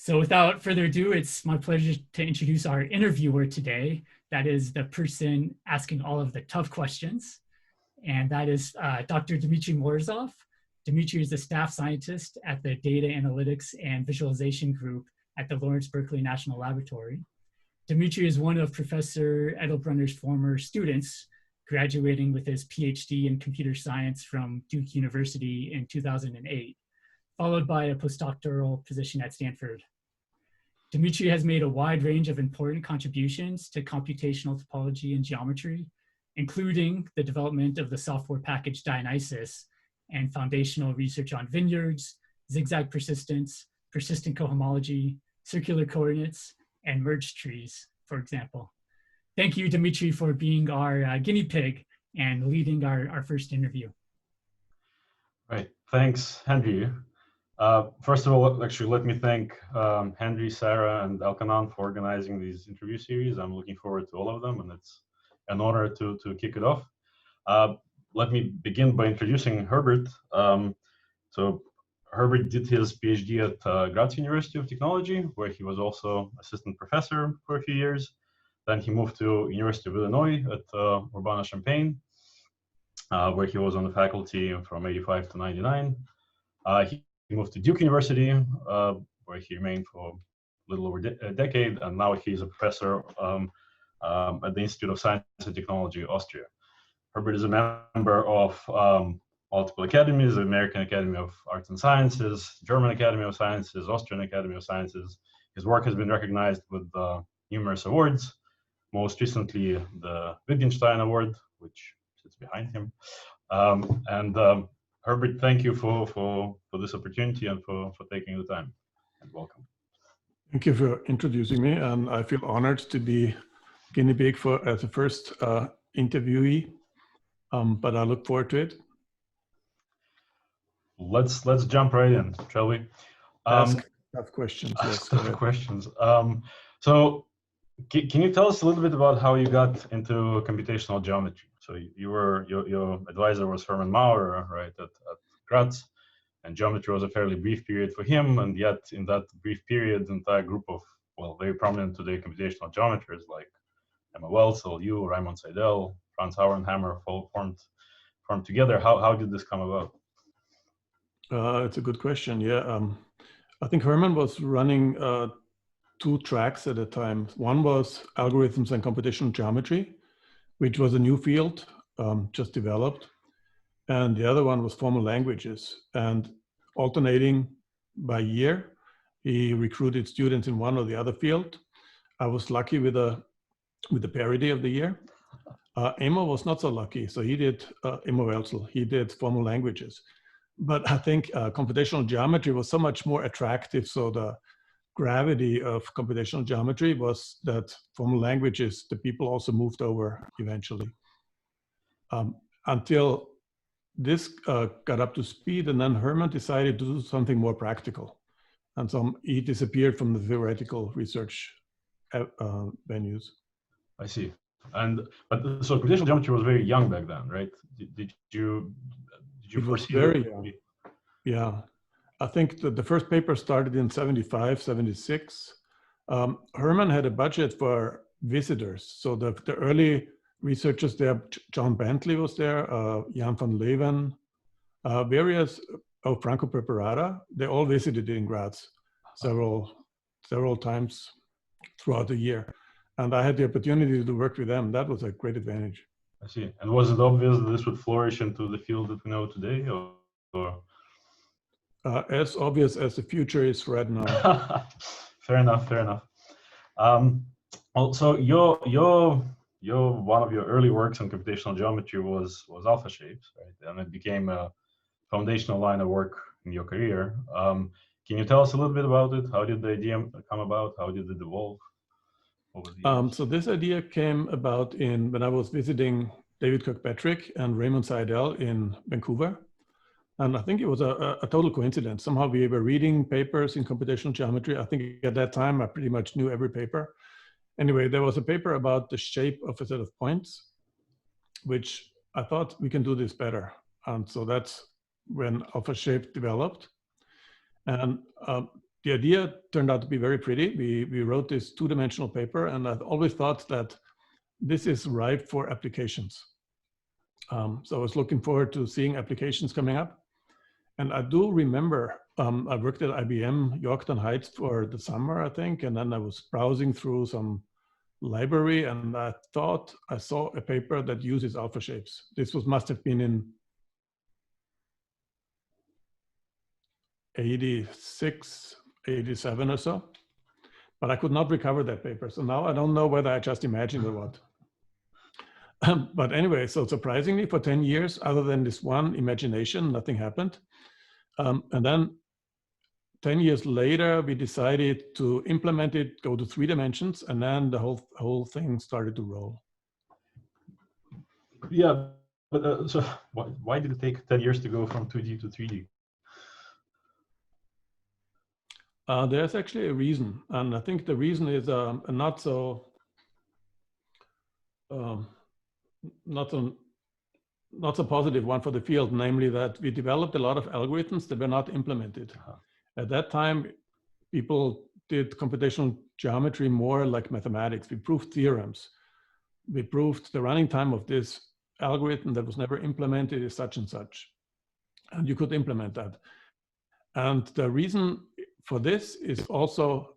So without further ado, it's my pleasure to introduce our interviewer today. That is the person asking all of the tough questions. And that is Dr. Dmitriy Morozov. Dmitry is a staff scientist at the Data Analytics and Visualization Group at the Lawrence Berkeley National Laboratory. Dmitry is one of Professor Edelsbrunner's former students, graduating with his PhD in computer science from Duke University in 2008. Followed by a postdoctoral position at Stanford. Dmitry has made a wide range of important contributions to computational topology and geometry, including the development of the software package Dionysus and foundational research on vineyards, zigzag persistence, persistent cohomology, circular coordinates, and merged trees, for example. Thank you, Dmitry, for being our guinea pig and leading our first interview. Right, thanks, Henry. First of all, actually, let me thank Henry, Sarah, and Elkanan for organizing these interview series. I'm looking forward to all of them, and it's an honor to kick it off. Let me begin by introducing Herbert. So Herbert did his PhD at Graz University of Technology, where he was also assistant professor for a few years. Then he moved to University of Illinois at Urbana-Champaign, where he was on the faculty from 85 to 99. He moved to Duke University, where he remained for a little over a decade, and now he's a professor at the Institute of Science and Technology, Austria. Herbert is a member of multiple academies: the American Academy of Arts and Sciences, German Academy of Sciences, Austrian Academy of Sciences. His work has been recognized with numerous awards, most recently the Wittgenstein Award, which sits behind him. Herbert, thank you for this opportunity and for taking the time, and welcome. Thank you for introducing me, and I feel honored to be guinea pig as the first interviewee, but I look forward to it. Let's jump right in, shall we? Ask tough questions. Ask tough questions. So can you tell us a little bit about how you got into computational geometry? So your advisor was Hermann Maurer, right, at Graz, and geometry was a fairly brief period for him, and yet in that brief period, the entire group of, well, very prominent today computational geometers like Emma Welzel, you, Raimund Seidel, Franz Hauenhammer formed together. How did this come about? It's a good question. Yeah, I think Hermann was running two tracks at a time. One was algorithms and computational geometry, which was a new field just developed. And the other one was formal languages. And alternating by year, he recruited students in one or the other field. I was lucky with the parity of the year. Emma was not so lucky. So he did, Emma Welzel, he did formal languages. But I think computational geometry was so much more attractive. So the gravity of computational geometry was that formal languages, the people also moved over eventually. Until this got up to speed, and then Hermann decided to do something more practical. And so he disappeared from the theoretical research venues. I see. But so computational geometry was very young back then, right? Did you it was very young. Yeah. I think that the first paper started in 75, 76. Hermann had a budget for visitors. So the early researchers there, John Bentley was there, Jan van Leeuwen, Franco Preparata, they all visited in Graz several times throughout the year. And I had the opportunity to work with them. That was a great advantage. I see. And was it obvious that this would flourish into the field that we know today, or? As obvious as the future is right now. Fair enough. Also, one of your early works on computational geometry was alpha shapes, right? And it became a foundational line of work in your career. Can you tell us a little bit about it? How did the idea come about? How did it evolve over the years? So this idea came about when I was visiting David Kirkpatrick and Raymond Seidel in Vancouver. And I think it was a total coincidence. Somehow we were reading papers in computational geometry. I think at that time, I pretty much knew every paper. Anyway, there was a paper about the shape of a set of points, which I thought we can do this better. And so that's when alpha shape developed. And the idea turned out to be very pretty. We wrote this two-dimensional paper, and I've always thought that this is ripe for applications. So I was looking forward to seeing applications coming up. And I do remember I worked at IBM Yorktown Heights for the summer, I think, and then I was browsing through some library, and I thought I saw a paper that uses alpha shapes. This must have been in 86, 87 or so, but I could not recover that paper. So now I don't know whether I just imagined or what. But anyway, so surprisingly, for 10 years, other than this one imagination, nothing happened. And then 10 years later, we decided to implement it, go to 3 dimensions, and then the whole thing started to roll. Yeah, but so why did it take 10 years to go from 2D to 3D? There's actually a reason, and I think the reason is a not so positive one for the field, namely that we developed a lot of algorithms that were not implemented. At that time, people did computational geometry more like mathematics. We proved theorems. We proved the running time of this algorithm that was never implemented is such and such. And you could implement that. And the reason for this is also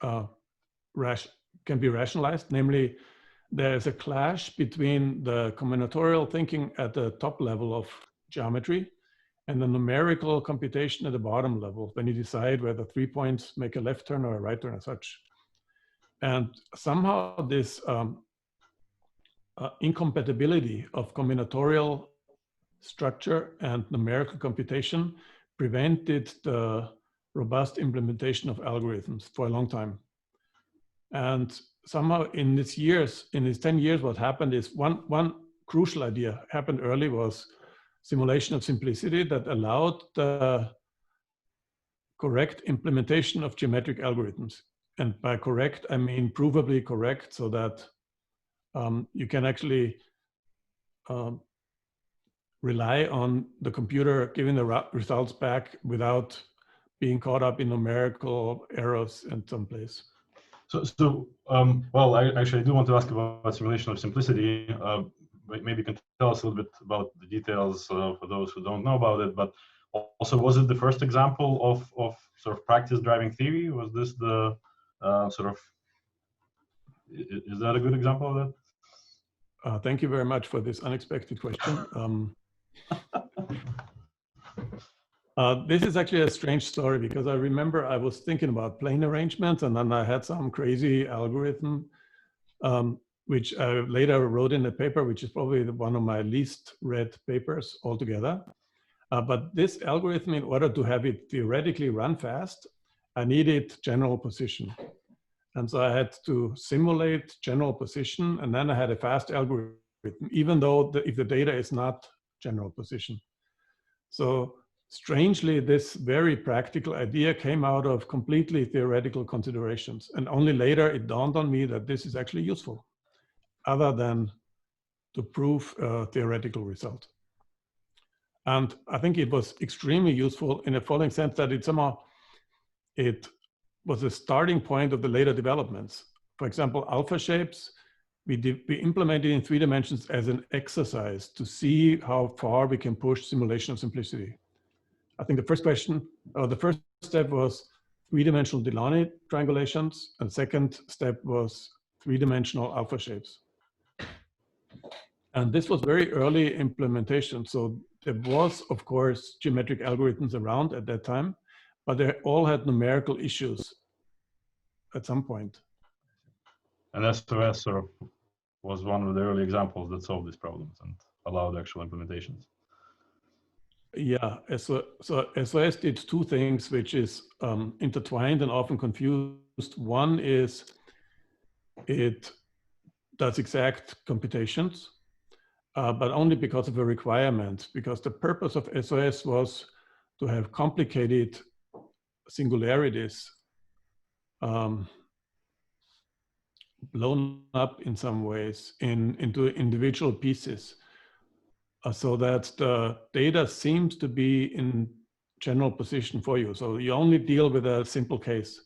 can be rationalized, namely there is a clash between the combinatorial thinking at the top level of geometry and the numerical computation at the bottom level when you decide whether 3 points make a left turn or a right turn or such. And somehow this incompatibility of combinatorial structure and numerical computation prevented the robust implementation of algorithms for a long time. And somehow in these 10 years, what happened is one crucial idea happened early was simulation of simplicity that allowed the correct implementation of geometric algorithms. And by correct, I mean provably correct, so that you can actually rely on the computer giving the results back without being caught up in numerical errors in some place. Well, I actually do want to ask about simulation of simplicity. Maybe you can tell us a little bit about the details for those who don't know about it, but also, was it the first example of sort of practice driving theory? Was this the is that a good example of that? Thank you very much for this unexpected question. This is actually a strange story because I remember I was thinking about plane arrangements, and then I had some crazy algorithm, which I later wrote in a paper, which is probably one of my least read papers altogether. But this algorithm, in order to have it theoretically run fast, I needed general position. And so I had to simulate general position, and then I had a fast algorithm, even though if the data is not general position. So strangely, this very practical idea came out of completely theoretical considerations. And only later it dawned on me that this is actually useful, other than to prove a theoretical result. And I think it was extremely useful in the following sense that it was a starting point of the later developments. For example, alpha shapes, we implemented in 3 dimensions as an exercise to see how far we can push simulation of simplicity. I think the first step was 3-dimensional Delaunay triangulations, and second step was 3-dimensional alpha shapes. And this was very early implementation. So there was, of course, geometric algorithms around at that time, but they all had numerical issues at some point. And SOS was one of the early examples that solved these problems and allowed actual implementations. Yeah, so SOS did 2 things, which is intertwined and often confused. One is it does exact computations, but only because of a requirement, because the purpose of SOS was to have complicated singularities blown up in some ways into individual pieces, so that the data seems to be in general position for you. So you only deal with a simple case.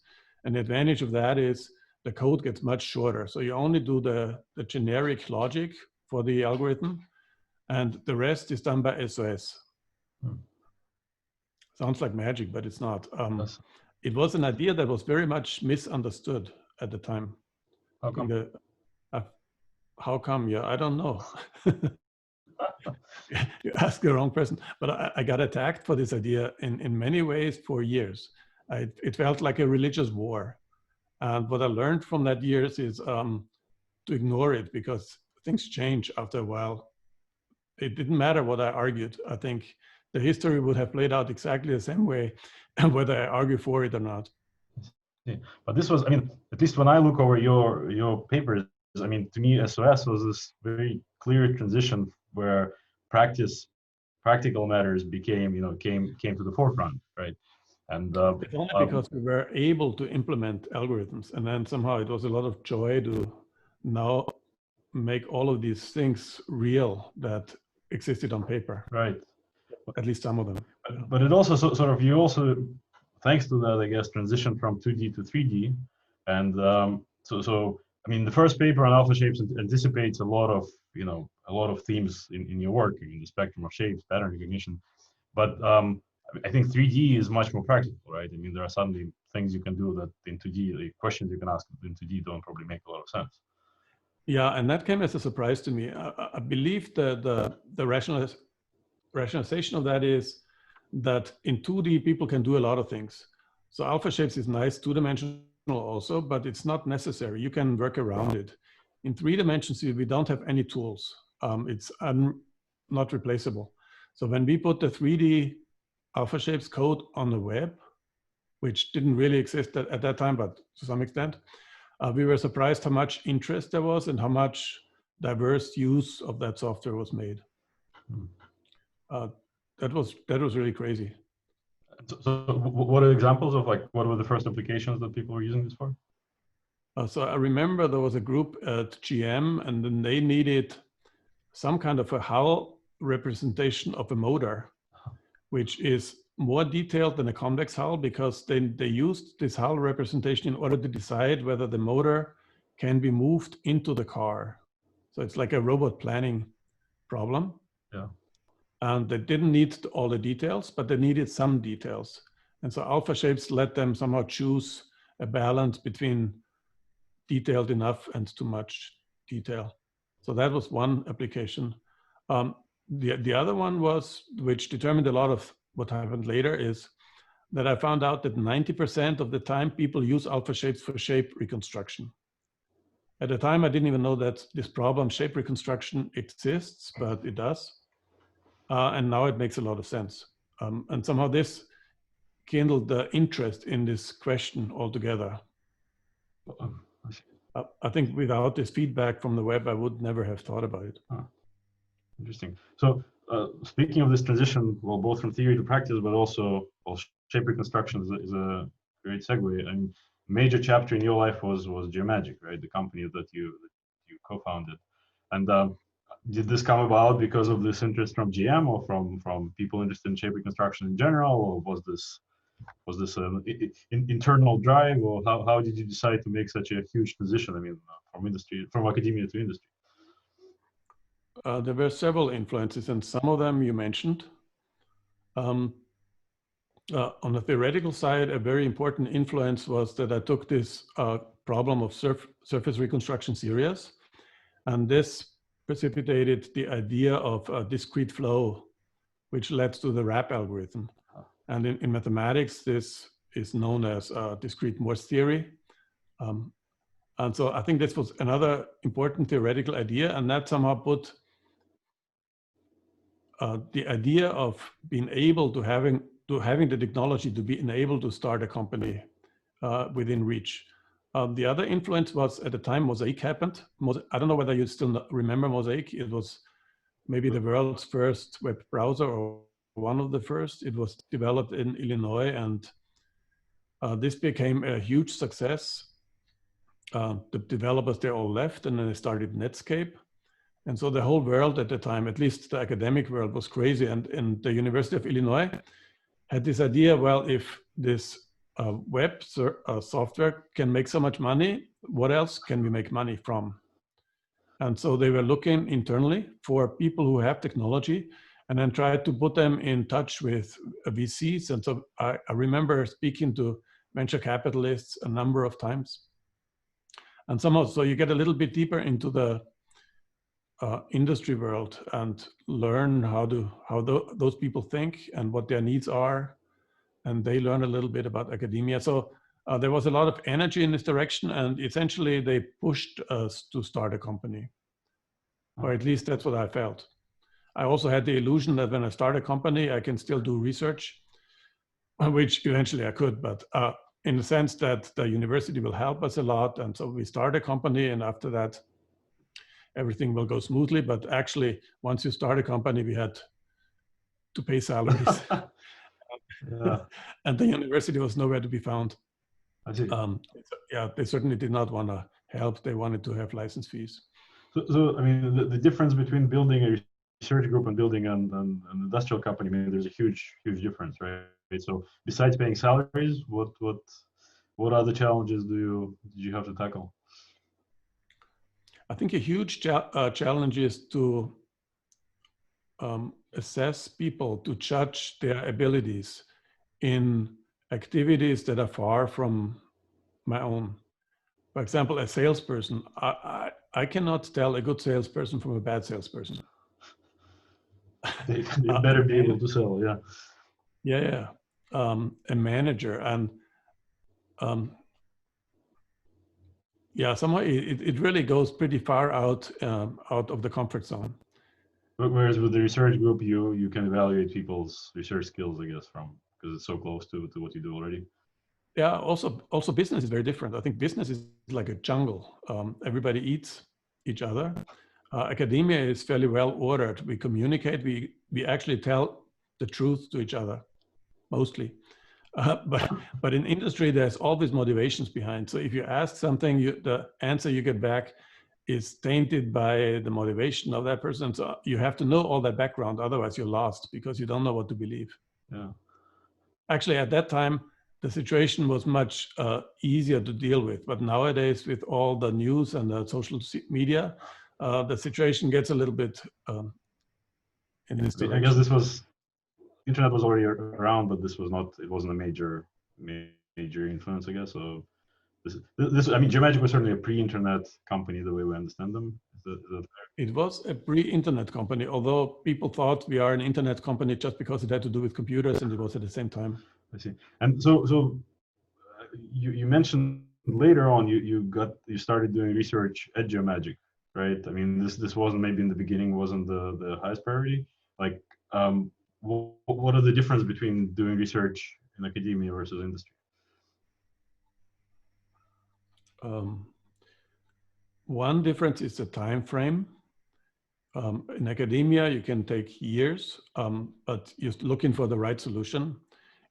And the advantage of that is the code gets much shorter. So you only do the generic logic for the algorithm, and the rest is done by SOS. Sounds like magic, but it's not. It was an idea that was very much misunderstood at the time. How come? How come? Yeah, I don't know. You ask the wrong person. But I got attacked for this idea in many ways for years. It felt like a religious war. And what I learned from that years is to ignore it, because things change after a while. It didn't matter what I argued. I think the history would have played out exactly the same way, whether I argue for it or not. Yeah. But this was, I mean, at least when I look over your papers, I mean, to me, SOS was this very clear transition where practical matters became, came to the forefront, right? And it's only because we were able to implement algorithms, and then somehow it was a lot of joy to now make all of these things real that existed on paper. Right. At least some of them. But it also sort of, you also, thanks to that, I guess, transition from 2D to 3D. And so I mean, the first paper on alpha shapes anticipates a lot of, a lot of themes in your work, in the spectrum of shapes, pattern recognition. But I think 3D is much more practical, right? I mean, there are suddenly things you can do that in 2D, the questions you can ask in 2D don't probably make a lot of sense. Yeah, and that came as a surprise to me. I believe the rationalization of that is that in 2D, people can do a lot of things. So alpha shapes is nice, two-dimensional also, but it's not necessary. You can work around it. In 3 dimensions, we don't have any tools. It's not replaceable. So when we put the 3D alpha shapes code on the web, which didn't really exist at that time, but to some extent, we were surprised how much interest there was and how much diverse use of that software was made. That was really crazy. So what are examples of, like, what were the first applications that people were using this for? So I remember there was a group at GM, and then they needed some kind of a hull representation of a motor, which is more detailed than a convex hull, because they used this hull representation in order to decide whether the motor can be moved into the car. So it's like a robot planning problem. Yeah. And they didn't need all the details, but they needed some details. And so alpha shapes let them somehow choose a balance between detailed enough and too much detail. So that was one application. The other one was, which determined a lot of what happened later, is that I found out that 90% of the time people use alpha shapes for shape reconstruction. At the time, I didn't even know that this problem, shape reconstruction, exists, but it does. And now it makes a lot of sense. And somehow this kindled the interest in this question altogether. I think without this feedback from the web, I would never have thought about it. Interesting. So speaking of this transition, well, both from theory to practice, but also, well, shape reconstruction is a great segue. And major chapter in your life was Geomagic, right? The company that you co-founded. And did this come about because of this interest from GM, or from people interested in shape reconstruction in general, or was this an internal drive, or how did you decide to make such a huge transition? I mean, from academia to industry. There were several influences, and some of them you mentioned. On the theoretical side, a very important influence was that I took this problem of surface reconstruction serious, and this precipitated the idea of a discrete flow, which led to the RAP algorithm. And in mathematics, this is known as discrete Morse theory. And so I think this was another important theoretical idea, and that somehow put the idea of being able to having the technology to be enabled to start a company within reach. The other influence was, at the time, Mosaic happened. I don't know whether you still remember Mosaic. It was maybe the world's first web browser, or one of the first. It was developed in Illinois, and this became a huge success. The developers, they all left, and then they started Netscape. And so the whole world at the time, at least the academic world, was crazy. And in the University of Illinois, had this idea, well, if this web software can make so much money, what else can we make money from? And so they were looking internally for people who have technology and then tried to put them in touch with VCs. And so I remember speaking to venture capitalists a number of times. And somehow, so you get a little bit deeper into the industry world and learn how those people think and what their needs are. And they learn a little bit about academia. So there was a lot of energy in this direction, and essentially they pushed us to start a company. Or at least that's what I felt. I also had the illusion that when I start a company, I can still do research, which eventually I could, but in the sense that the university will help us a lot. And so we start a company, and after that, everything will go smoothly. But actually, once you start a company, we had to pay salaries. Yeah. And the university was nowhere to be found. I see. Yeah, they certainly did not want to help. They wanted to have license fees. So I mean, the difference between building a research group and building an industrial company, I mean, there's a huge difference, right? So besides paying salaries, what other challenges did you have to tackle? I think a huge challenge is to assess people, to judge their abilities in activities that are far from my own. For example, a salesperson, I cannot tell a good salesperson from a bad salesperson. They better be able to sell, yeah. Yeah. A manager, and yeah, somehow it really goes pretty far out of the comfort zone. Whereas with the research group, you can evaluate people's research skills, I guess, because it's so close to what you do already. Yeah. Also, business is very different. I think business is like a jungle. Everybody eats each other. Academia is fairly well ordered. We communicate. We actually tell the truth to each other, mostly. But in industry, there's always motivations behind. So if you ask something, the answer you get back is tainted by the motivation of that person. So you have to know all that background, otherwise you're lost because you don't know what to believe. Yeah. Actually, at that time, the situation was much easier to deal with. But nowadays, with all the news and the social media, the situation gets a little bit in this direction. I guess internet was already around, but it wasn't a major influence, I guess. So this I mean, Geomagic was certainly a pre-internet company, the way we understand them. Is that it was a pre-internet company, although people thought we are an internet company just because it had to do with computers, and it was at the same time. I see. And so you mentioned later on you started doing research at Geomagic, right? I mean, this wasn't, maybe in the beginning, wasn't the highest priority. Like, what are the difference between doing research in academia versus industry? One difference is the time frame. In academia, you can take years, but you're looking for the right solution.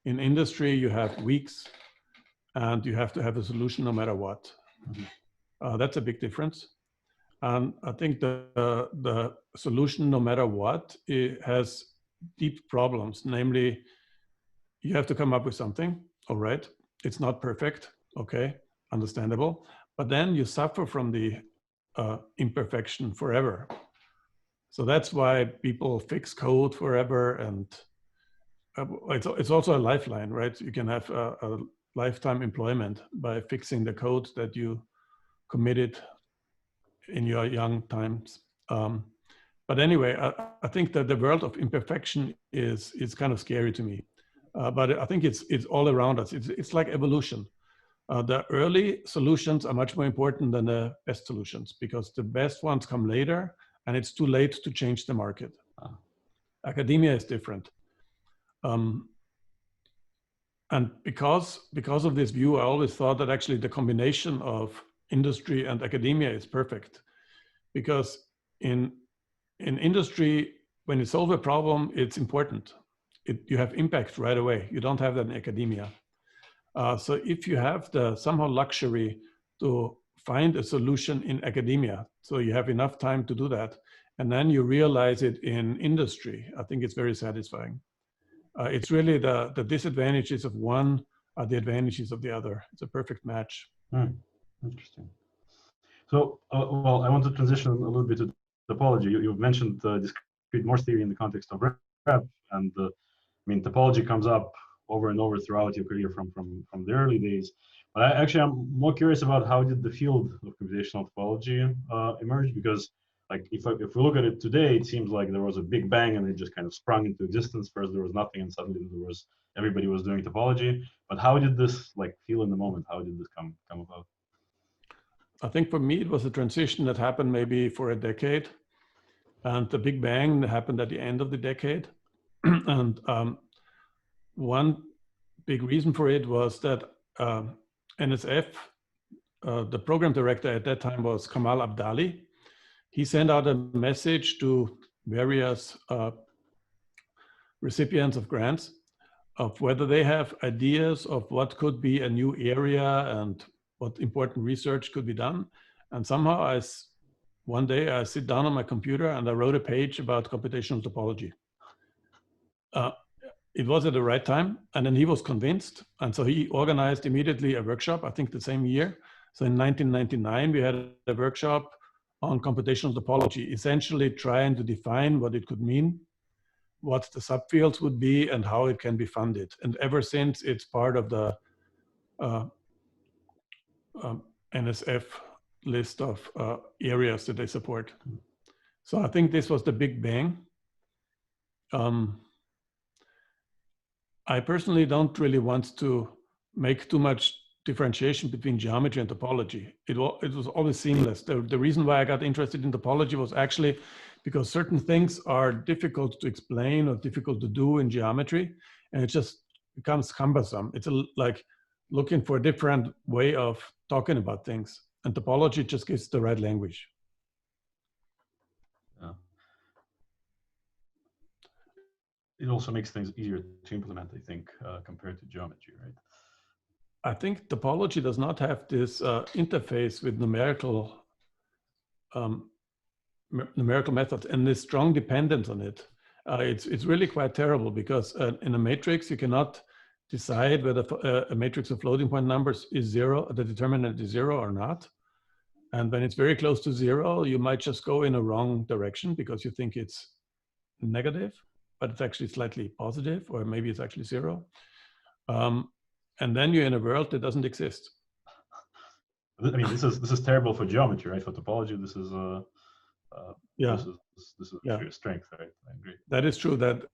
In industry, you have weeks, and you have to have a solution no matter what. Mm-hmm. That's a big difference. And I think the solution, no matter what, it has deep problems. Namely, you have to come up with something. All right, it's not perfect. Okay, understandable. But then you suffer from the imperfection forever. So that's why people fix code forever, and it's also a lifeline, right? You can have a lifetime employment by fixing the code that you committed in your young times. But anyway, I think that the world of imperfection is kind of scary to me. But I think it's all around us. It's like evolution. The early solutions are much more important than the best solutions, because the best ones come later, and it's too late to change the market. Academia is different. And because of this view, I always thought that actually the combination of industry and academia is perfect. Because in industry, when you solve a problem, it's important. You have impact right away. You don't have that in academia. So if you have the somehow luxury to find a solution in academia, so you have enough time to do that, and then you realize it in industry, I think it's very satisfying. It's really the disadvantages of one are the advantages of the other. It's a perfect match. Interesting. So, well, I want to transition a little bit to topology. You've mentioned discrete Morse theory in the context of rep, and I mean, topology comes up over and over throughout your career from the early days. But I'm more curious about how did the field of computational topology emerge? Because, like, if we look at it today, it seems like there was a big bang and it just kind of sprung into existence. First, there was nothing, and suddenly everybody was doing topology. But how did this feel in the moment? How did this come about? I think for me, it was a transition that happened maybe for a decade. And the Big Bang happened at the end of the decade. And one big reason for it was that NSF, the program director at that time was Kamal Abdali. He sent out a message to various recipients of grants of whether they have ideas of what could be a new area and what important research could be done. And somehow one day I sit down on my computer and I wrote a page about computational topology. It was at the right time, and then he was convinced. And so he organized immediately a workshop, I think the same year. So in 1999, we had a workshop on computational topology, essentially trying to define what it could mean, what the subfields would be, and how it can be funded. And ever since, it's part of the NSF list of areas that they support. So I think this was the Big Bang. I personally don't really want to make too much differentiation between geometry and topology. It was always seamless. The reason why I got interested in topology was actually because certain things are difficult to explain or difficult to do in geometry, and it just becomes cumbersome. It's like looking for a different way of talking about things, and topology just gives the right language. Yeah. It also makes things easier to implement, I think, compared to geometry, right? I think topology does not have this interface with numerical methods and this strong dependence on it. It's really quite terrible because in a matrix, you cannot decide whether a matrix of floating point numbers is zero, the determinant is zero or not. And when it's very close to zero, you might just go in a wrong direction because you think it's negative, but it's actually slightly positive, or maybe it's actually zero. And then you're in a world that doesn't exist. I mean, this is terrible for geometry, right? For topology, this is yeah. This is a strength, right? I agree. That is true. That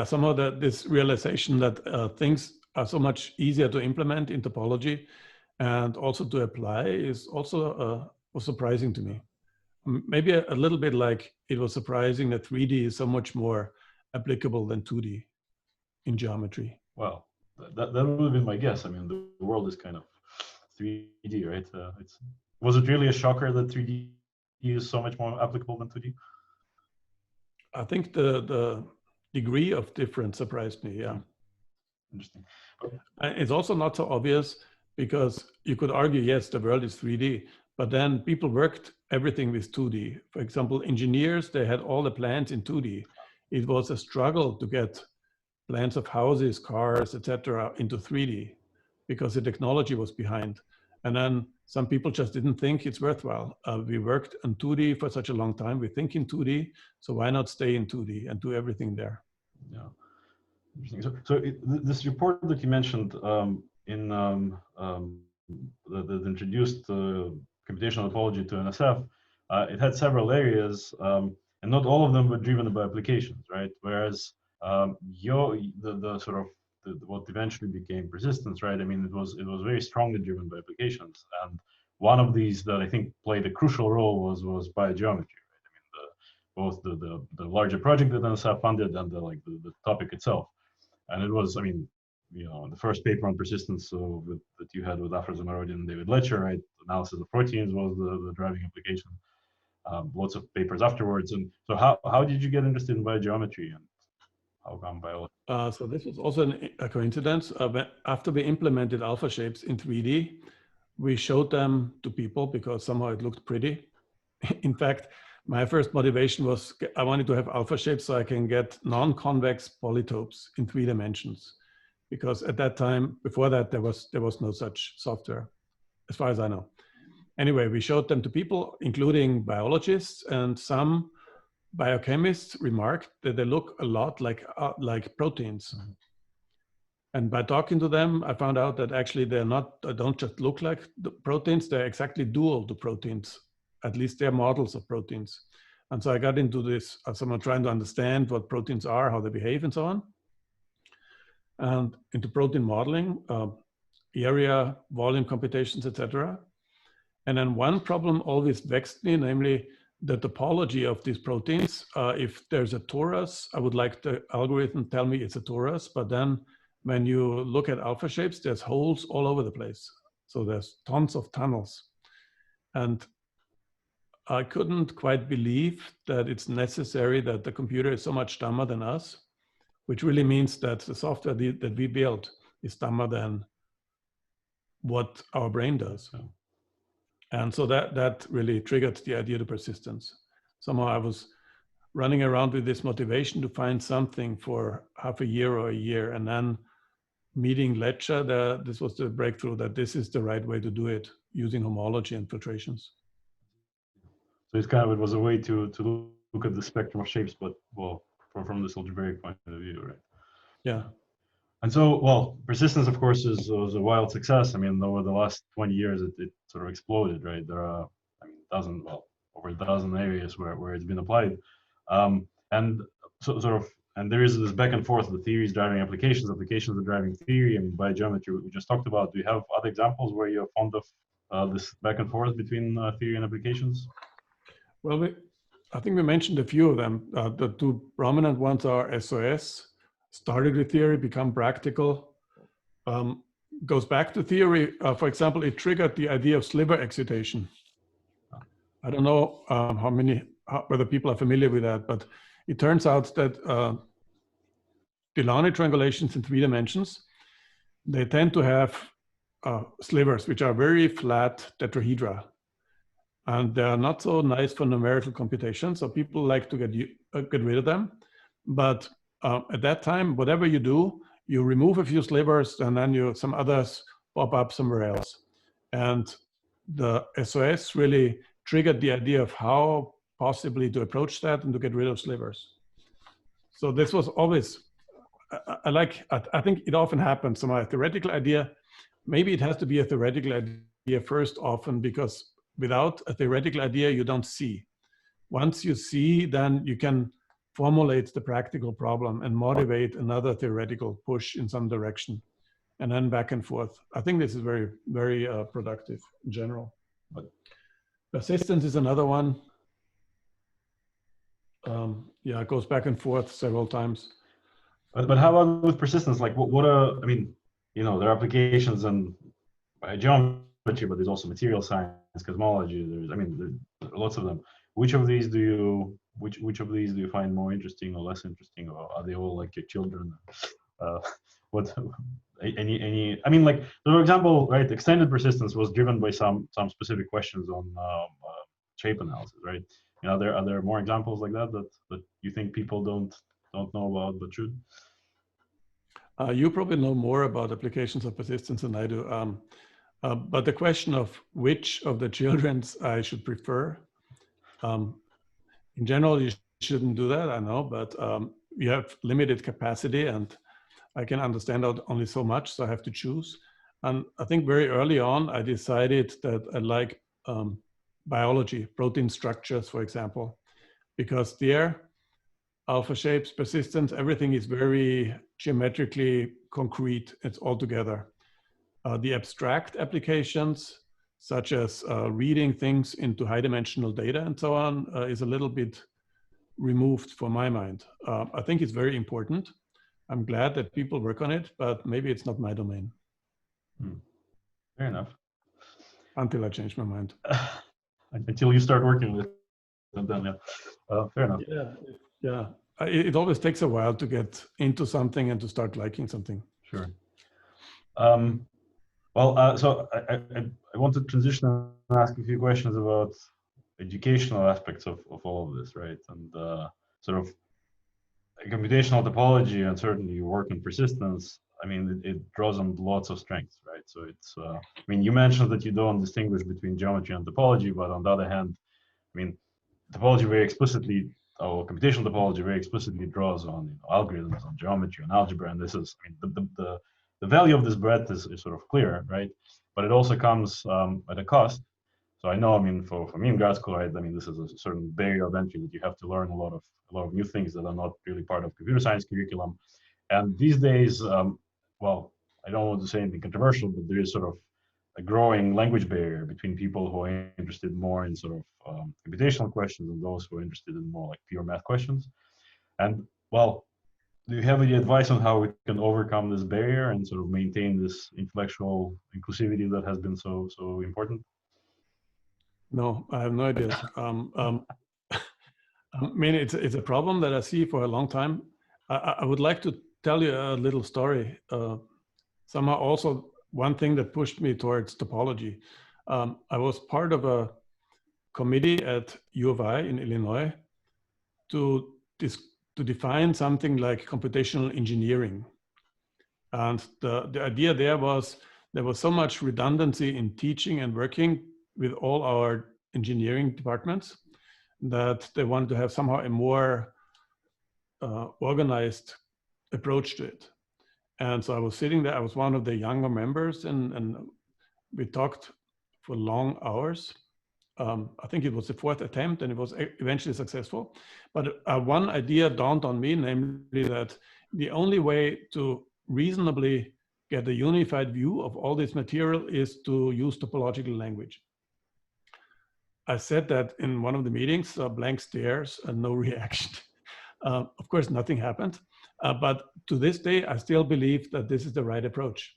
somehow this realization that things are so much easier to implement in topology and also to apply is also was surprising to me. Maybe a little bit like it was surprising that 3D is so much more applicable than 2D in geometry. Well, that would have been my guess. I mean, the world is kind of 3D, right? Was it really a shocker that 3D is so much more applicable than 2D? I think the degree of difference surprised me, yeah. Interesting. It's also not so obvious because you could argue, yes, the world is 3D, but then people worked everything with 2D. For example, engineers, they had all the plans in 2D. It was a struggle to get plans of houses, cars, etc. into 3D because the technology was behind. And then some people just didn't think it's worthwhile. We worked on 2D for such a long time. We think in 2D, so why not stay in 2D and do everything there? Yeah, interesting. So this report that you mentioned that introduced computational topology to NSF, it had several areas, and not all of them were driven by applications, right? Whereas what eventually became persistence, right? I mean, it was very strongly driven by applications, and one of these that I think played a crucial role was biogeometry, right? I mean, both the larger project that NSF funded and the topic itself, and it was, I mean, the first paper on persistence that you had with Afra Zamarodian and David Letcher, right? Analysis of proteins was the driving application. Lots of papers afterwards, and so how did you get interested in biogeometry and how come biology? So this was also a coincidence. After we implemented alpha shapes in 3D, we showed them to people because somehow it looked pretty. In fact, My first motivation was I wanted to have alpha shapes so I can get non-convex polytopes in 3 dimensions. Because at that time, before that, there was no such software, as far as I know. Anyway, we showed them to people, including biologists, and some biochemists remarked that they look a lot like proteins. Mm-hmm. And by talking to them, I found out that actually they don't just look like the proteins, they're exactly dual to proteins. At least they're models of proteins. And so I got into this, someone trying to understand what proteins are, how they behave, and so on. And into protein modeling, area, volume computations, etc. And then one problem always vexed me, namely the topology of these proteins. If there's a torus, I would like the algorithm to tell me it's a torus, but then when you look at alpha shapes, there's holes all over the place. So there's tons of tunnels. And I couldn't quite believe that it's necessary that the computer is so much dumber than us, which really means that the software that we built is dumber than what our brain does. And so that really triggered the idea of persistence. Somehow I was running around with this motivation to find something for half a year or a year, and then meeting Lecture, this was the breakthrough that this is the right way to do it, using homology and filtrations. So it's kind of, it was a way to look at the spectrum of shapes, but well, from this algebraic point of view, right? Yeah. And so, well, persistence, of course, was a wild success. I mean, over the last 20 years, it sort of exploded, right? There are, I mean, over a dozen areas where it's been applied. And so sort of, and there is this back and forth, the theories driving applications are driving theory. I mean, by geometry, we just talked about. Do you have other examples where you're fond of this back and forth between theory and applications? Well, I think we mentioned a few of them. The 2 prominent ones are SOS, started with theory, become practical, goes back to theory. For example, it triggered the idea of sliver excitation. I don't know whether people are familiar with that, but it turns out that Delaunay triangulations in 3 dimensions, they tend to have slivers, which are very flat tetrahedra. And they are not so nice for numerical computation, so people like to get rid of them. But at that time, whatever you do, you remove a few slivers, and then some others pop up somewhere else. And the SOS really triggered the idea of how possibly to approach that and to get rid of slivers. So this was always, I think it often happens. So my theoretical idea, maybe it has to be a theoretical idea first often, because without a theoretical idea, you don't see. Once you see, then you can formulate the practical problem and motivate another theoretical push in some direction, and then back and forth. I think this is very, very productive in general. But persistence is another one. Yeah, it goes back and forth several times. But how about with persistence? Like I mean, you know, there are applications in geometry, but there's also material science, cosmology. There are lots of them. Which of these do you find more interesting or less interesting, or are they all like your children? Any? I mean, like, for example, right? Extended persistence was driven by some specific questions on shape analysis, right? You know, are there more examples like that you think people don't know about but should? You probably know more about applications of persistence than I do. But the question of which of the children's I should prefer, in general, you shouldn't do that, I know, but you have limited capacity, and I can understand only so much, so I have to choose. And I think very early on, I decided that I like biology, protein structures, for example, because there, alpha shapes, persistence, everything is very geometrically concrete. It's all together. The abstract applications, such as reading things into high-dimensional data and so on, is a little bit removed from my mind. I think it's very important. I'm glad that people work on it, but maybe it's not my domain. Fair enough. Until I change my mind. Until you start working with it, and then, yeah. Fair enough. Yeah. It always takes a while to get into something and to start liking something. Sure. So I want to transition and ask a few questions about educational aspects of all of this, right? And sort of computational topology and certainly your work on persistence, I mean, it draws on lots of strengths, right? So it's, I mean, you mentioned that you don't distinguish between geometry and topology, but on the other hand, I mean, topology very explicitly, or computational topology very explicitly draws on algorithms, on geometry, on algebra, and this is, I mean, the value of this breadth is sort of clear, right? But it also comes at a cost. So I know, I mean, for me in grad school, right, I mean, this is a certain barrier of entry that you have to learn a lot of new things that are not really part of computer science curriculum. And these days, well, I don't want to say anything controversial, but there is sort of a growing language barrier between people who are interested more in sort of computational questions and those who are interested in more like pure math questions. And well, do you have any advice on how we can overcome this barrier and sort of maintain this intellectual inclusivity that has been so important? No, I have no idea. I mean, it's a problem that I see for a long time. I would like to tell you a little story. Somehow also one thing that pushed me towards topology. I was part of a committee at U of I in Illinois to define something like computational engineering. And the idea there was so much redundancy in teaching and working with all our engineering departments that they wanted to have somehow a more organized approach to it. And so I was sitting there, I was one of the younger members, and we talked for long hours. I think it was the 4th attempt and it was eventually successful. But one idea dawned on me, namely that the only way to reasonably get a unified view of all this material is to use topological language. I said that in one of the meetings, blank stares and no reaction. Of course, nothing happened. But to this day, I still believe that this is the right approach.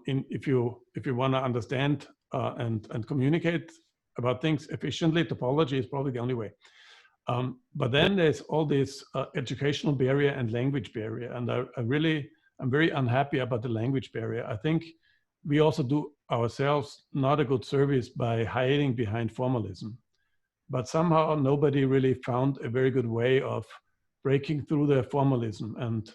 If you want to understand and communicate about things efficiently, topology is probably the only way. But then there's all this educational barrier and language barrier. And I'm very unhappy about the language barrier. I think we also do ourselves not a good service by hiding behind formalism. But somehow nobody really found a very good way of breaking through the formalism and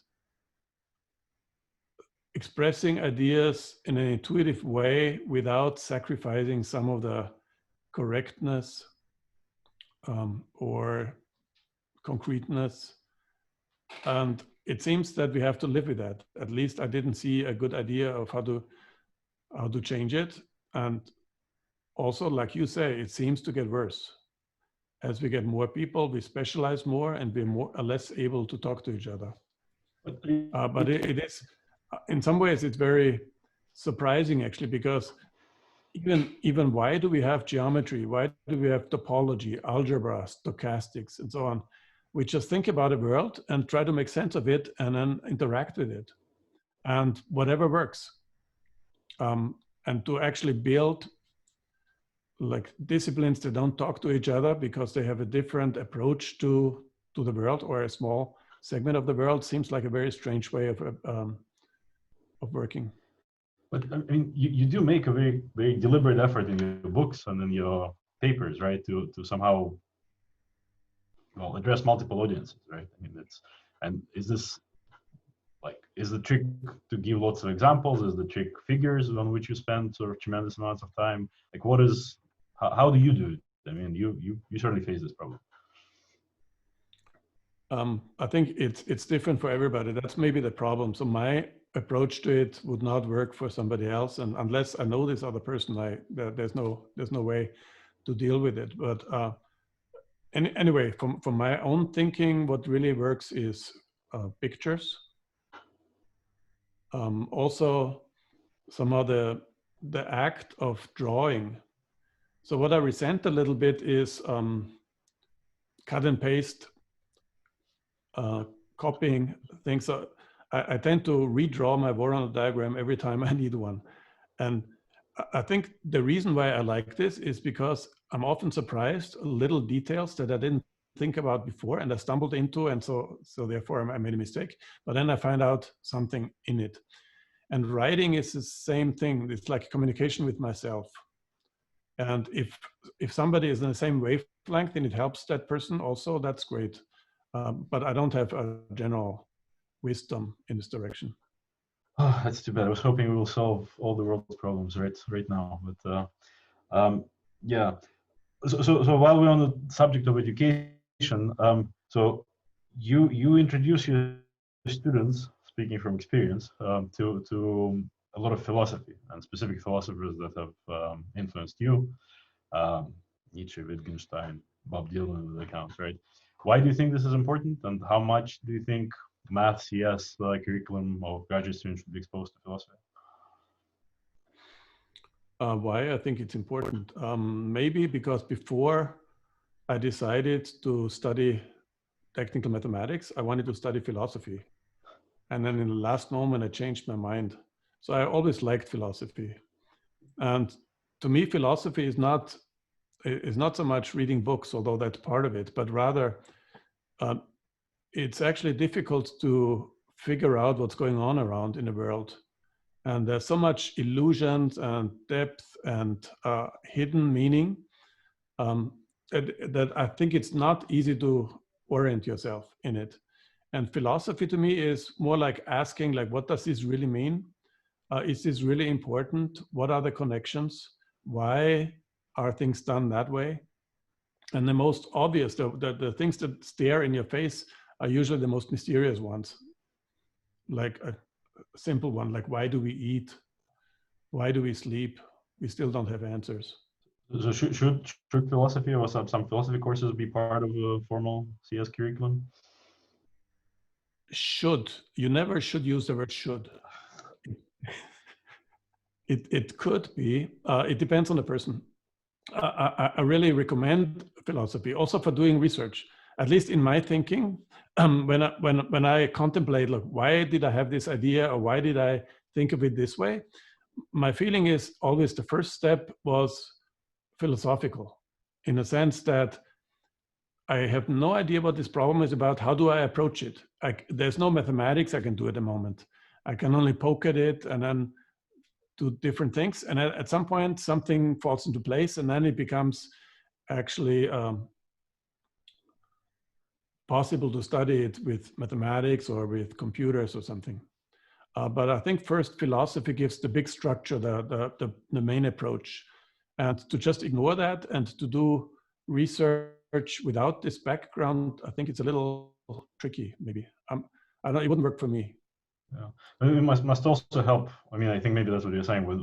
expressing ideas in an intuitive way without sacrificing some of the correctness or concreteness. And it seems that we have to live with that. At least I didn't see a good idea of how to change it. And also, like you say, it seems to get worse. As we get more people, we specialize more and we're less able to talk to each other. But it is, in some ways, it's very surprising actually, because even why do we have geometry? Why do we have topology, algebra, stochastics, and so on? We just think about a world and try to make sense of it and then interact with it. And whatever works. And to actually build like disciplines that don't talk to each other because they have a different approach to the world or a small segment of the world seems like a very strange way of working. But I mean, you do make a very, very deliberate effort in your books and in your papers, right, to somehow, well, address multiple audiences, right? I mean, and is this like, is the trick to give lots of examples? Is the trick figures on which you spend sort of tremendous amounts of time? Like, how do you do it? I mean, you certainly face this problem. I think it's different for everybody. That's maybe the problem. So my approach to it would not work for somebody else, and unless I know this other person, there's no way to deal with it. But anyway, from my own thinking, what really works is pictures. Also, somehow the act of drawing. So what I resent a little bit is cut and paste. Copying things. I tend to redraw my Voronoi diagram every time I need one. And I think the reason why I like this is because I'm often surprised little details that I didn't think about before and I stumbled into, and so therefore I made a mistake. But then I find out something in it. And writing is the same thing. It's like communication with myself. And if somebody is in the same wavelength and it helps that person also, that's great. But I don't have a general wisdom in this direction. Oh, that's too bad. I was hoping we will solve all the world's problems right now, but yeah. So while we're on the subject of education, so you introduce your students, speaking from experience, to a lot of philosophy and specific philosophers that have influenced you, Nietzsche, Wittgenstein, Bob Dylan, with accounts, right? Why do you think this is important, and how much do you think math CS curriculum of graduate students should be exposed to philosophy? Why I think it's important? Maybe because before I decided to study technical mathematics, I wanted to study philosophy. And then in the last moment, I changed my mind. So I always liked philosophy. And to me, philosophy is not so much reading books, although that's part of it, but rather it's actually difficult to figure out what's going on around in the world. And there's so much illusions and depth and hidden meaning that I think it's not easy to orient yourself in it. And philosophy to me is more like asking, like, what does this really mean? Is this really important? What are the connections? Why are things done that way? And the most obvious, the things that stare in your face are usually the most mysterious ones. Like a simple one, like why do we eat? Why do we sleep? We still don't have answers. So should philosophy or some philosophy courses be part of a formal CS curriculum? Should. You never should use the word should. It could be. It depends on the person. I really recommend philosophy also for doing research. At least in my thinking, when I contemplate, like, why did I have this idea, or why did I think of it this way? My feeling is always the first step was philosophical, in the sense that I have no idea what this problem is about. How do I approach it? There's no mathematics I can do at the moment. I can only poke at it and then do different things. And at some point, something falls into place, and then it becomes actually possible to study it with mathematics or with computers or something. But I think first philosophy gives the big structure, the main approach. And to just ignore that and to do research without this background, I think it's a little tricky, maybe. I don't, it wouldn't work for me. Yeah, it must also help. I mean, I think maybe that's what you're saying with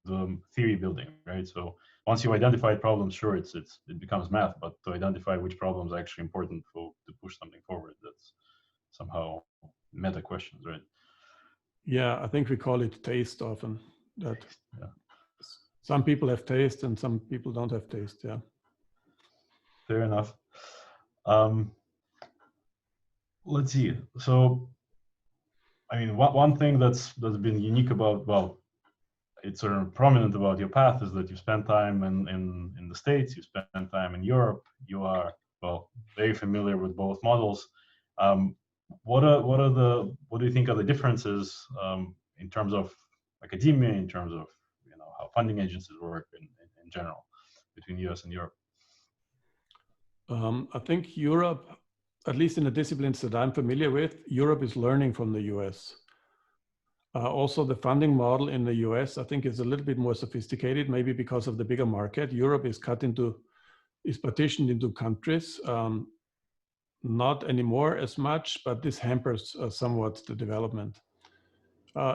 the theory building, right? So once you identify problems, sure, it becomes math, but to identify which problems are actually important to push something forward, that's somehow meta questions, right? Yeah, I think we call it taste often. That yeah. Some people have taste and some people don't have taste. Yeah. Fair enough. Let's see. So, I mean, one thing that's been unique about, well, it's sort of prominent about your path, is that you spent time in the States, you spent time in Europe. You are, well, very familiar with both models. What do you think are the differences in terms of academia, in terms of how funding agencies work in general between US and Europe? I think Europe, at least in the disciplines that I'm familiar with, Europe is learning from the US. Also, the funding model in the US, I think, is a little bit more sophisticated, maybe because of the bigger market. Europe is partitioned into countries, not anymore as much, but this hampers somewhat the development.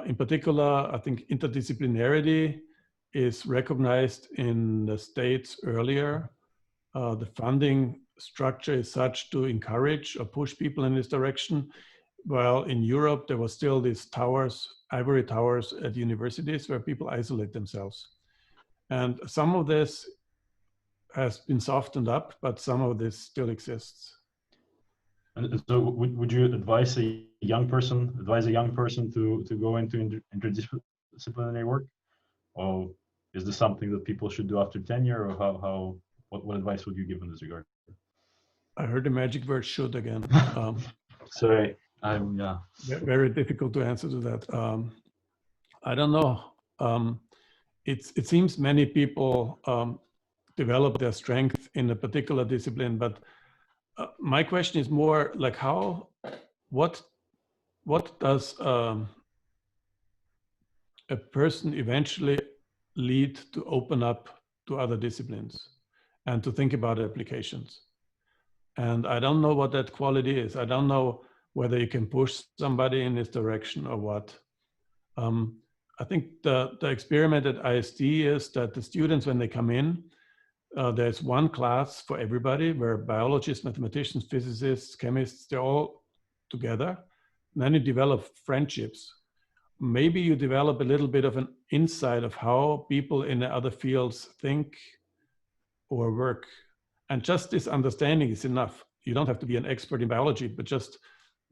In particular, I think interdisciplinarity is recognized in the States earlier. The funding structure is such to encourage or push people in this direction. While in Europe, there was still these towers, ivory towers at universities where people isolate themselves. And some of this has been softened up, but some of this still exists. And so would you advise a young person to go into interdisciplinary work? Or is this something that people should do after tenure, or what advice would you give in this regard? I heard the magic word "should" again. Sorry, yeah. Very difficult to answer to that. I don't know. It seems many people develop their strength in a particular discipline. But my question is more like what does a person eventually lead to open up to other disciplines and to think about applications? And I don't know what that quality is. I don't know whether you can push somebody in this direction or what. I think the experiment at ISD is that the students, when they come in, there's one class for everybody where biologists, mathematicians, physicists, chemists, they're all together. And then you develop friendships. Maybe you develop a little bit of an insight of how people in the other fields think or work. And just this understanding is enough. You don't have to be an expert in biology, but just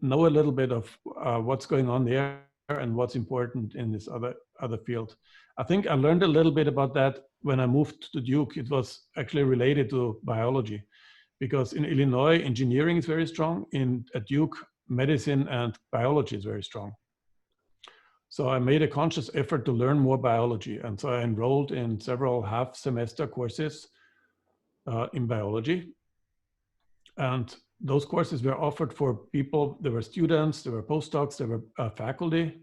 know a little bit of what's going on there and what's important in this other field. I think I learned a little bit about that when I moved to Duke. It was actually related to biology, because in Illinois, engineering is very strong. At Duke, medicine and biology is very strong. So I made a conscious effort to learn more biology. And so I enrolled in several half-semester courses in biology. And those courses were offered for people. There were students, there were postdocs, there were faculty,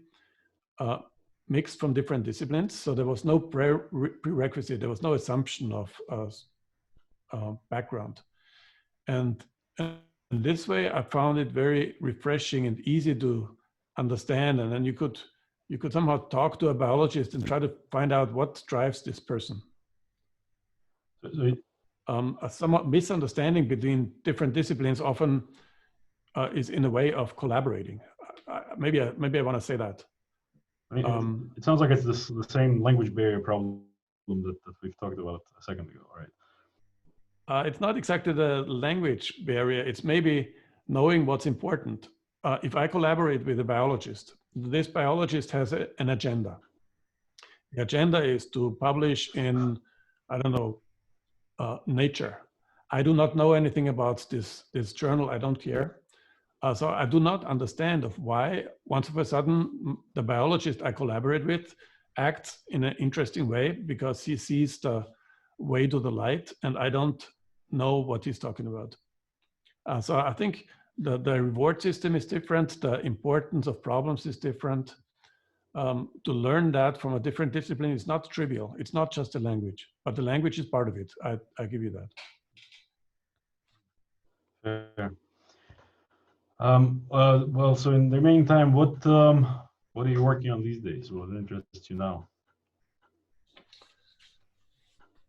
mixed from different disciplines. So there was no prerequisite, there was no assumption of background. And in this way, I found it very refreshing and easy to understand. And then you could somehow talk to a biologist and try to find out what drives this person. A somewhat misunderstanding between different disciplines often is in a way of collaborating. Maybe I want to say that. I mean, it sounds like it's the same language barrier problem that we've talked about a second ago, right? It's not exactly the language barrier. It's maybe knowing what's important. If I collaborate with a biologist, this biologist has an agenda. The agenda is to publish in, I don't know, Nature. I do not know anything about this journal. I don't care. So I do not understand of why once of a sudden the biologist I collaborate with acts in an interesting way, because he sees the way to the light and I don't know what he's talking about. So I think the reward system is different. The importance of problems is different. To learn that from a different discipline is not trivial. It's not just a language, but the language is part of it. I give you that. Fair. Well, so in the remaining time, what are you working on these days? What interests you now?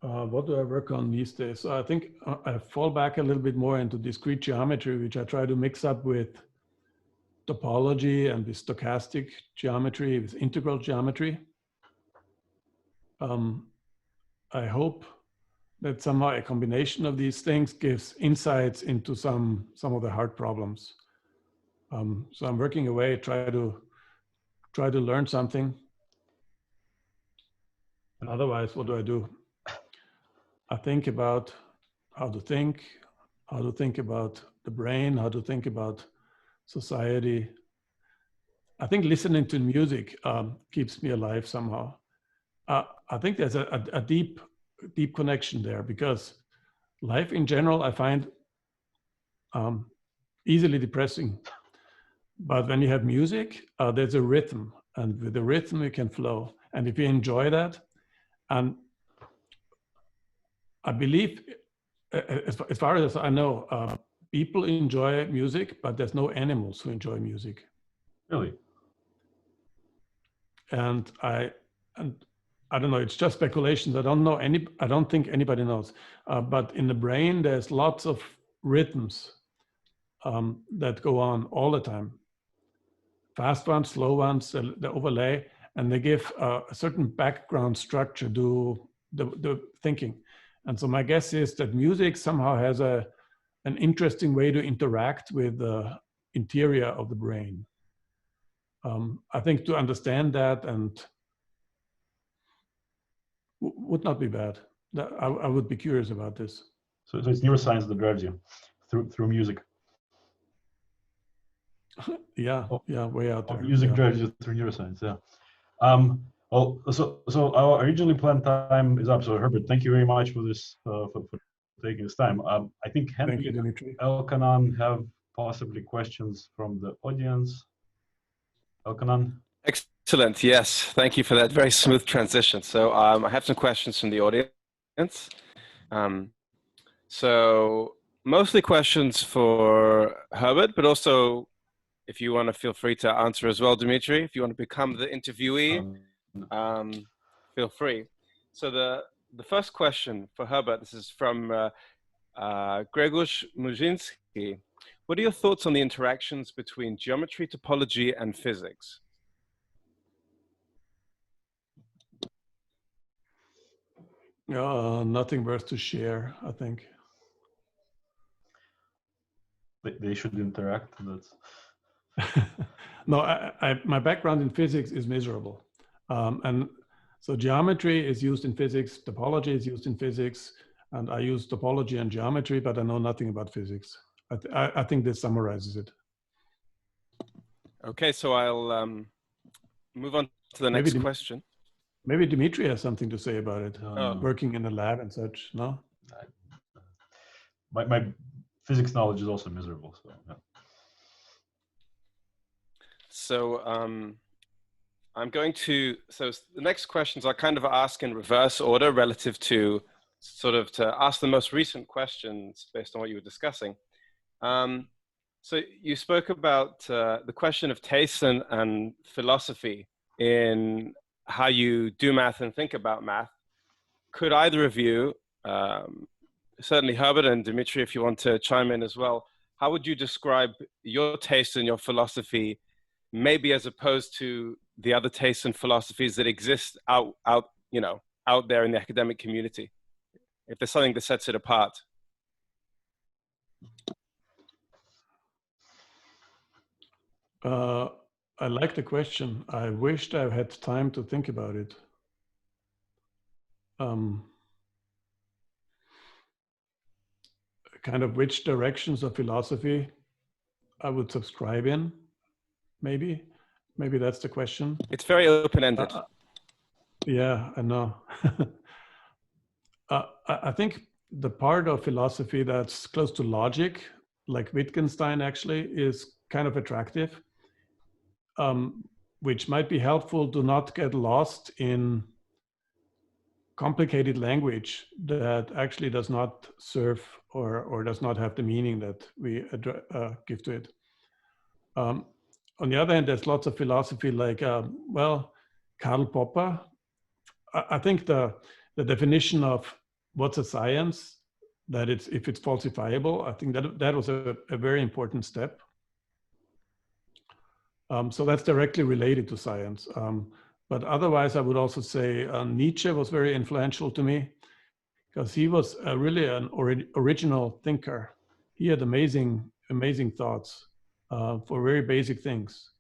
What do I work on these days? So I think I fall back a little bit more into discrete geometry, which I try to mix up with topology and with stochastic geometry, with integral geometry. I hope that somehow a combination of these things gives insights into some of the hard problems. So I'm working away, try to learn something. And otherwise, what do? I think about how to think about the brain, how to think about society. I think listening to music keeps me alive somehow. I think there's a deep connection there, because life in general I find easily depressing. But when you have music, there's a rhythm, and with the rhythm you can flow. And if you enjoy that, and I believe, as far as I know, people enjoy music, but there's no animals who enjoy music. Really? And I don't know, it's just speculations. I don't think anybody knows. But in the brain, there's lots of rhythms that go on all the time. Fast ones, slow ones, the overlay, and they give a certain background structure to the thinking. And so my guess is that music somehow has an interesting way to interact with the interior of the brain. I think to understand that and would not be bad. I would be curious about this. So it's neuroscience that drives you through music. Yeah, way out there. Music yeah. drives you through neuroscience, yeah. Well, so our originally planned time is up. So Herbert, thank you very much for this for taking this time. I think Thank you, Henry and Dmitry. Elkanan have possibly questions from the audience. Elkanan? Excellent. Yes. Thank you for that very smooth transition. So I have some questions from the audience. So mostly questions for Herbert, but also if you want to feel free to answer as well, Dmitry. If you want to become the interviewee, feel free. So the first question for Herbert, this is from Grzegorz Murzyński. What are your thoughts on the interactions between geometry, topology, and physics? Nothing worth to share, I think. They should interact. That's No, my background in physics is miserable. And so geometry is used in physics, topology is used in physics, and I use topology and geometry, but I know nothing about physics. I think this summarizes it. Okay, so I'll move on to the next question. Maybe Dmitry has something to say about it, Oh. working in a lab and such, no? My physics knowledge is also miserable, so yeah. So I'm going to, so the next questions I kind of ask in reverse order relative to sort of to ask the most recent questions based on what you were discussing. So you spoke about the question of taste and philosophy in how you do math and think about math. Could either of you, certainly Herbert and Dmitry, if you want to chime in as well, how would you describe your taste and your philosophy, maybe as opposed to the other tastes and philosophies that exist out there in the academic community, if there's something that sets it apart? I like the question. I wished I had time to think about it. Kind of which directions of philosophy I would subscribe in, maybe that's the question. It's very open-ended. Yeah, I know. I think the part of philosophy that's close to logic, like Wittgenstein actually, is kind of attractive, which might be helpful to not get lost in complicated language that actually does not serve or does not have the meaning that we give to it. On the other hand, there's lots of philosophy like, Karl Popper. I think the definition of what's a science, that if it's falsifiable, I think that was a very important step. So that's directly related to science. But otherwise, I would also say Nietzsche was very influential to me because he was really an original thinker. He had amazing thoughts for very basic things.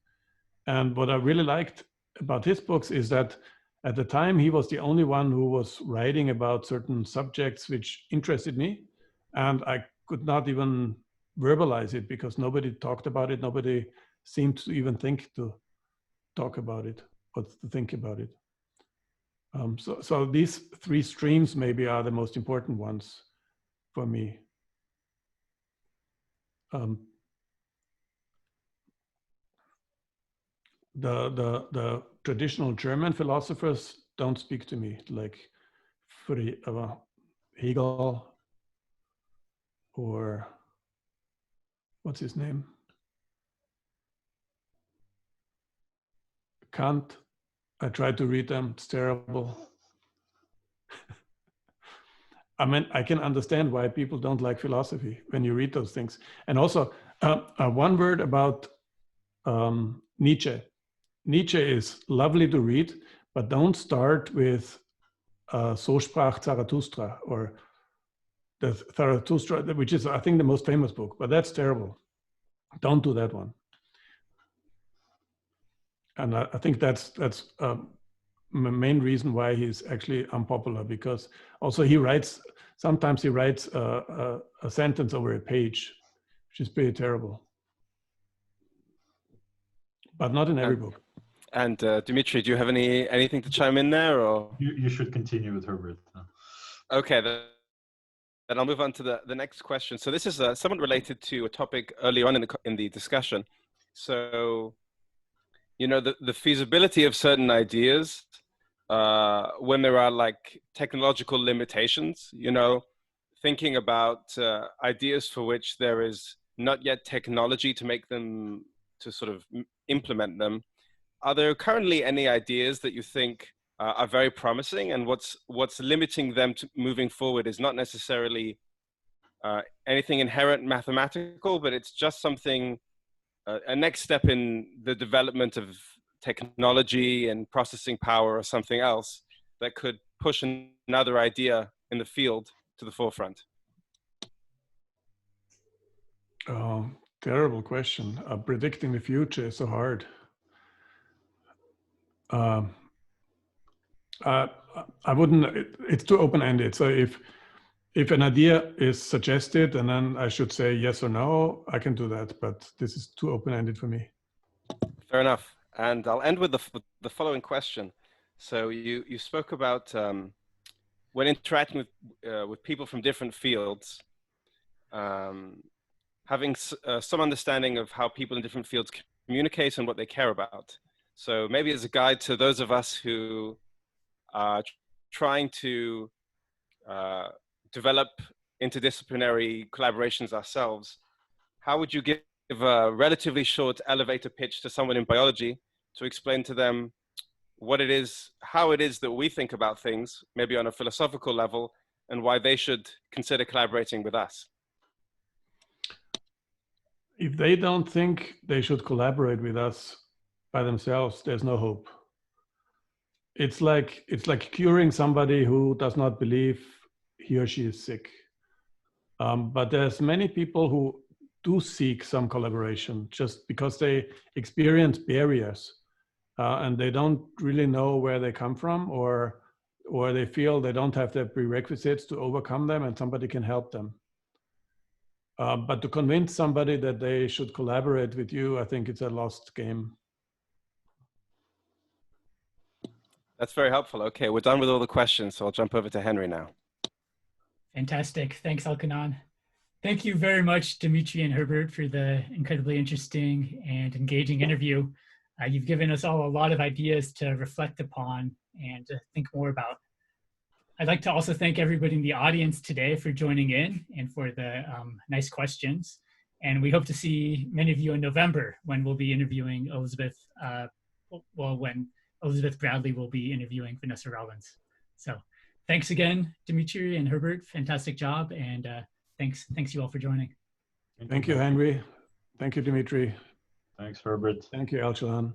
And what I really liked about his books is that at the time, he was the only one who was writing about certain subjects which interested me. And I could not even verbalize it because nobody talked about it. Nobody seemed to even think to talk about it or to think about it. So these three streams maybe are the most important ones for me. The traditional German philosophers don't speak to me, like Hegel or what's his name? Kant. I tried to read them, it's terrible. I mean, I can understand why people don't like philosophy when you read those things. And also, one word about Nietzsche. Nietzsche is lovely to read, but don't start with So sprach Zarathustra or the Zarathustra, which is, I think, the most famous book, but that's terrible. Don't do that one. And I think that's the main reason why he's actually unpopular, because also sometimes he writes a sentence over a page, which is pretty terrible. But not in every book. And Dmitry, do you have anything to chime in there, or? You should continue with Herbert. Okay, then I'll move on to the next question. So this is somewhat related to a topic early on in the discussion. So, you know, the feasibility of certain ideas when there are like technological limitations, you know, thinking about ideas for which there is not yet technology to make them, to sort of implement them. Are there currently any ideas that you think are very promising, and what's limiting them to moving forward is not necessarily anything inherent mathematical, but it's just something, a next step in the development of technology and processing power or something else that could push another idea in the field to the forefront? Oh, terrible question. Predicting the future is so hard. I wouldn't, it's too open-ended. So if an idea is suggested and then I should say yes or no, I can do that, but this is too open-ended for me. Fair enough. And I'll end with the following question. So you spoke about when interacting with people from different fields, having some understanding of how people in different fields communicate and what they care about. So maybe as a guide to those of us who are trying to develop interdisciplinary collaborations ourselves, how would you give a relatively short elevator pitch to someone in biology to explain to them what it is, how it is that we think about things, maybe on a philosophical level, and why they should consider collaborating with us? If they don't think they should collaborate with us by themselves, there's no hope. It's like curing somebody who does not believe he or she is sick. But there's many people who do seek some collaboration just because they experience barriers and they don't really know where they come from, or they feel they don't have the prerequisites to overcome them and somebody can help them. But to convince somebody that they should collaborate with you, I think it's a lost game. That's very helpful. Okay, we're done with all the questions, so I'll jump over to Henry now. Fantastic. Thanks, Elkanon. Thank you very much, Dmitry and Herbert, for the incredibly interesting and engaging interview. You've given us all a lot of ideas to reflect upon and to think more about. I'd like to also thank everybody in the audience today for joining in and for the nice questions. And we hope to see many of you in November when we'll be interviewing Elizabeth, when Elizabeth Bradley will be interviewing Vanessa Rollins. So thanks again, Dmitry and Herbert. Fantastic job. And thanks you all for joining. Thank you, Henry. Thank you, Dmitry. Thanks, Herbert. Thank you, Elkanon.